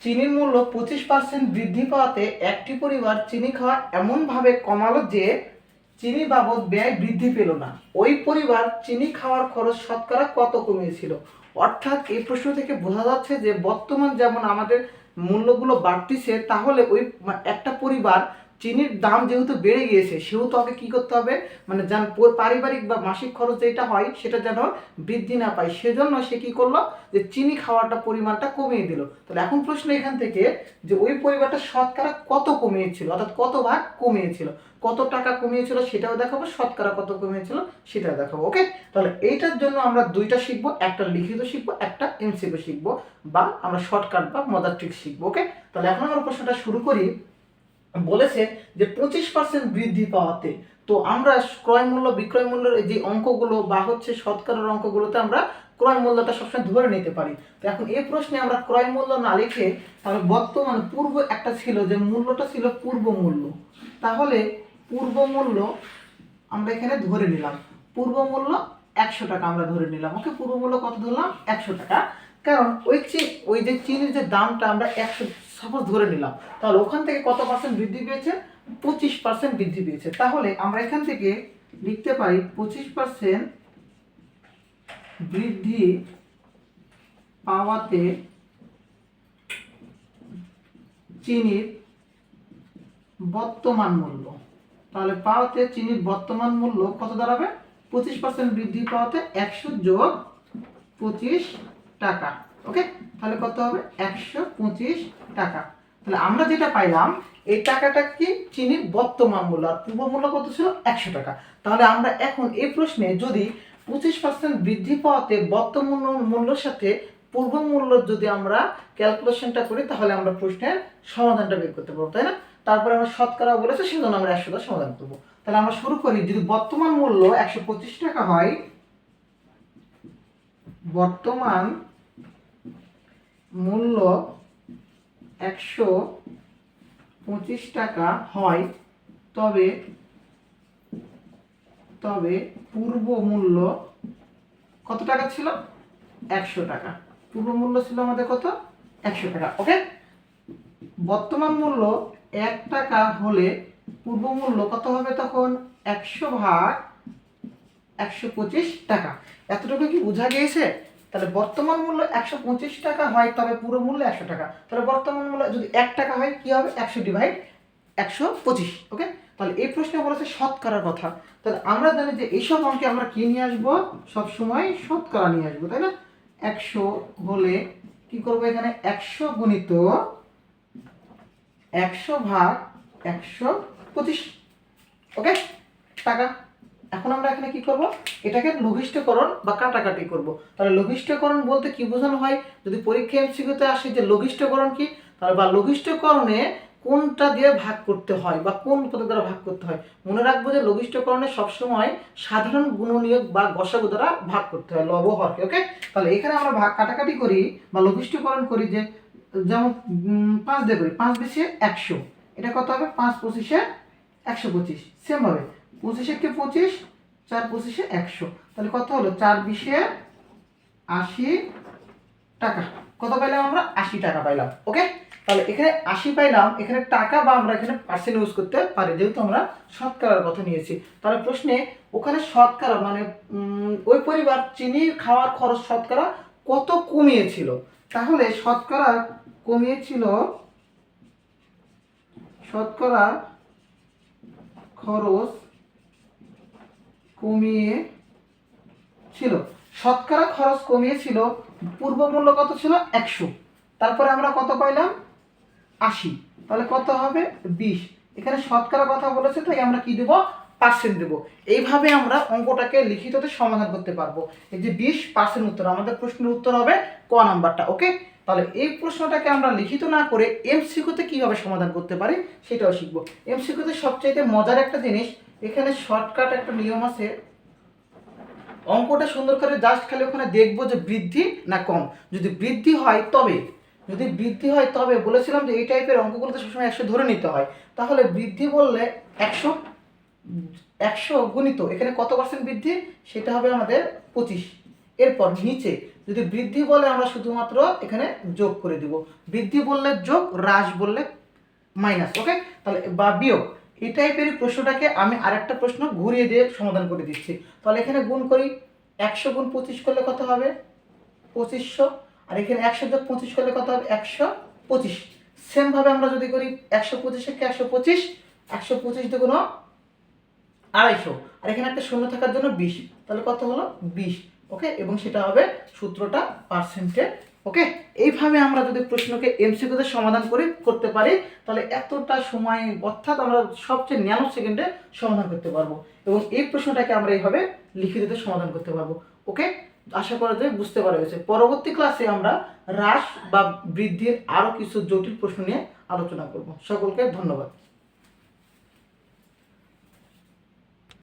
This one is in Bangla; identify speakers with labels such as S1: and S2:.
S1: চিনির মূল্য 25% বৃদ্ধি পাওয়াতে একটি পরিবার চিনি খাওয়া এমনভাবে কমালো যে চিনি বাবদ ব্যয় বৃদ্ধি পেল না। ওই পরিবার চিনি খাওয়ার খরচ শতকরা কত কমিয়েছিল? অর্থাৎ এই প্রশ্ন থেকে বোঝা যাচ্ছে যে বর্তমান যেমন আমাদের মূল্যগুলো বাড়তিছে, তাহলে ওই একটা পরিবার চিনির দাম যেহেতু বেড়ে গিয়েছে সেহেতু আগে কী করতে হবে, মানে যেন পারিবারিক বা মাসিক খরচ যেটা হয় সেটা যেন বৃদ্ধি না পায়, সেজন্য সে কী করলো যে চিনি খাওয়াটা পরিমাণটা কমিয়ে দিল। তাহলে এখন প্রশ্ন এখান থেকে যে ওই পরিবারটা শতকরা কত কমিয়েছিল, অর্থাৎ কত ভাগ কমিয়েছিল, কত টাকা কমিয়েছিল সেটাও দেখাবো, শতকরা কত কমিয়েছিল সেটাও দেখাবো। ওকে, তাহলে এইটার জন্য আমরা দুইটা শিখবো, একটা লিখিত শিখবো, একটা এমসিকিউ শিখবো, বা আমরা শর্টকাট বা মজার ট্রিক শিখবো। ওকে, তাহলে এখন আমরা প্রশ্নটা শুরু করি। বলেছে যে 25% বৃদ্ধি পাওয়াতে, তো আমরা ক্রয় মূল্য বিক্রয় মূল্যের যে অঙ্কগুলো বা হচ্ছে শতকরার অঙ্কগুলোতে আমরা ক্রয় মূল্যটা সবসময় ধরে নিতে পারি। তো এখন এই প্রশ্নে আমরা ক্রয় মূল্য না লিখে তাহলে বর্তমান পূর্ব একটা ছিল যে মূল্যটা ছিল পূর্ব মূল্য, তাহলে পূর্ব মূল্য আমরা এখানে ধরে নিলাম, পূর্ব মূল্য 100 টাকা আমরা ধরে নিলাম। ওকে, পূর্ব মূল্য কত ধরলাম? 100 টাকা। কারণ ওই যে চিনির যে দামটা আমরা 100 সাপোজ ধরে নিলাম, তাহলে ওখান থেকে কত পার্সেন্ট বৃদ্ধি পেয়েছে? 25% বৃদ্ধি পেয়েছে। তাহলে আমরা এখান থেকে লিখতে পারি 25% বৃদ্ধি পাওয়াতে চিনির বর্তমান মূল্য, তাহলে পাওয়াতে চিনির বর্তমান মূল্য কত দাঁড়াবে? 25% বৃদ্ধি পাওয়াতে 100 যোগ 25 টাকা। ওকে, তাহলে কত হবে? 125 টাকা। তাহলে আমরা যেটা পাইলাম এই টাকাটা কি চিনির বর্তমান মূল্য, আর পূর্ব মূল্য কত ছিল? 100 টাকা। তাহলে আমরা এখন এই প্রশ্নে যদি 25% বৃদ্ধি পাওয়াতে বর্তমান মূল্যের সাথে পূর্ব মূল্য যদি আমরা ক্যালকুলেশনটা করি, তাহলে আমরা প্রশ্নের সমাধানটা বের করতে পারবো, তাই না? তারপরে আমরা শতকরা বলেছে সেজন্য আমরা 100টা সমাধান করবো। তাহলে আমরা শুরু করি। যদি বর্তমান মূল্য 125 টাকা হয়, বর্তমান মূল্য 125 টাকা হয়, তবে পূর্ব মূল্য কত টাকা ছিল? 100 টাকা। পূর্ব মূল্য ছিল আমাদের কত? 100 টাকা। ওকে, বর্তমান মূল্য 1 টাকা হলে পূর্ব মূল্য কত হবে তখন? 100 ভাগ 125 টাকা। এতটুকু কি বোঝা গিয়েছে? তাহলে বর্তমান মূল্য 125 টাকা হয়, তবে পুরো মূল্য 100 টাকা। তাহলে বর্তমান মূল্য যদি 1 টাকা হয় কি হবে? 100 ডিভাইড 125। ওকে, তাহলে এই প্রশ্নে বলেছে শতকরার কথা। তাহলে আমরা জানি যে এইসব অঙ্কে আমরা কি নিয়ে আসবো? সবসময় শতকরা নিয়ে আসবো, তাই না? 100 হলে কি করবো? এখানে 100 গুণিত 100 ভাগ 125। ওকে, টাকা। এখন আমরা এখানে কি করব? এটাকে লঘিষ্ঠকরণ বা কাটাকাটি করব। তাহলে লঘিষ্ঠকরণ বলতে কি বোঝানো হয়? যদি পরীক্ষা এমসিকিউতে আসে যে লঘিষ্ঠকরণ কি, তাহলে বা লঘিষ্ঠকরণে কোনটা দিয়ে ভাগ করতে হয় বা কোন পদের দ্বারা ভাগ করতে হয়, মনে রাখবো যে লঘিষ্ঠকরণে সবসময় সাধারণ গুণনীয়ক বা গসাগু দ্বারা ভাগ করতে হয়, লব হরকে। ওকে, তাহলে এখানে আমরা ভাগ কাটাকাটি করি বা লঘিষ্ঠকরণ করি, যে যেমন 5 দিয়ে করি, 5 বেশি 100, এটা কত হবে? 5 25 125। সেম ভাবে 25 কে 25, 4 25 100, তাহলে কত হলো? 4 20 80 টাকা। কত পাইলাম আমরা? 80 টাকা পাইলাম। ওকে, তাহলে এখানে 80 পাইলাম, এখানে টাকা বা আমরা এখানে পার্সেন্ট ইউজ করতে পারি, যেহেতু আমরা শতকরার কথা নিয়েছি। তাহলে প্রশ্নে ওখানে শতকরা মানে ওই পরিবার চিনি খাওয়ার খরচ শতকরা কত কমিয়েছিল, তাহলে শতকরা কমিয়েছিল, শতকরা খরচ কমিয়েছিল, শতকরা খরচ কমিয়েছিল। পূর্ব মূল্য কত ছিল? 100, তারপরে আমরা কত পাইলাম? 80, তাহলে কত হবে? 20। এখানে শতকরা কথা বলেছে, তাই আমরা কি দেব? পার্সেন্ট দেব। এইভাবে আমরা অঙ্কটাকে লিখিততে সমাধান করতে পারবো। এই যে 20% উত্তর, আমাদের প্রশ্নের উত্তর হবে ক নাম্বারটা। ওকে, তাহলে এই প্রশ্নটাকে আমরা লিখিত না করে এমসিকিউতে কিভাবে সমাধান করতে পারি সেটাও শিখবো। এমসিকিউতে সবচাইতে মজার একটা জিনিস, এখানে শর্টকাট একটা নিয়ম আছে। অঙ্কটা সুন্দর করে জাস্ট খালি ওখানে দেখবো যে বৃদ্ধি না কম। যদি বৃদ্ধি হয় তবে বলেছিলাম যে এই টাইপের অঙ্কগুলোতে সবসময় 100 ধরে নিতে হয়। তাহলে বৃদ্ধি বললে 100 গুণিত এখানে কত পার্সেন্ট বৃদ্ধি, সেটা হবে আমাদের 25। এরপর নিচে যদি বৃদ্ধি বলে আমরা শুধুমাত্র এখানে যোগ করে দিব, বৃদ্ধি বললে যোগ, হ্রাস বললে মাইনাস। ওকে, তাহলে বা বিয়োগ। এই টাইপের প্রশ্নটাকে আমি আরেকটা প্রশ্ন ঘুরিয়ে দিয়ে সমাধান করে দিচ্ছি। তাহলে এখানে গুণ করি, 100 গুণ 25 করলে কত হবে? 2500। আর এখানে 100 যোগ 25 করলে কত হবে? 125। সেমভাবে আমরা যদি করি 125 কে 125, 125 দুগুণ 250, আর এখানে একটা শূন্য থাকার জন্য 20, তাহলে কত হলো? 20। ওকে, এবং সেটা হবে সূত্রটা পার্সেন্টের। ওকে, এইভাবে আমরা যদি প্রশ্নকে এমসিকিউতে সমাধান করতে পারি তাহলে এতটা সময়, অর্থাৎ আমরা সবচেয়ে ন্যানো সেকেন্ডে সমাধান করতে পারবো, এবং এই প্রশ্নটাকে আমরা এইভাবে লিখিততে সমাধান করতে পারবো। ওকে, আশা করা যায় বুঝতে পারা গেছে। পরবর্তী ক্লাসে আমরা হ্রাস বা বৃদ্ধির আরও কিছু জটিল প্রশ্ন নিয়ে আলোচনা করব। সকলকে ধন্যবাদ।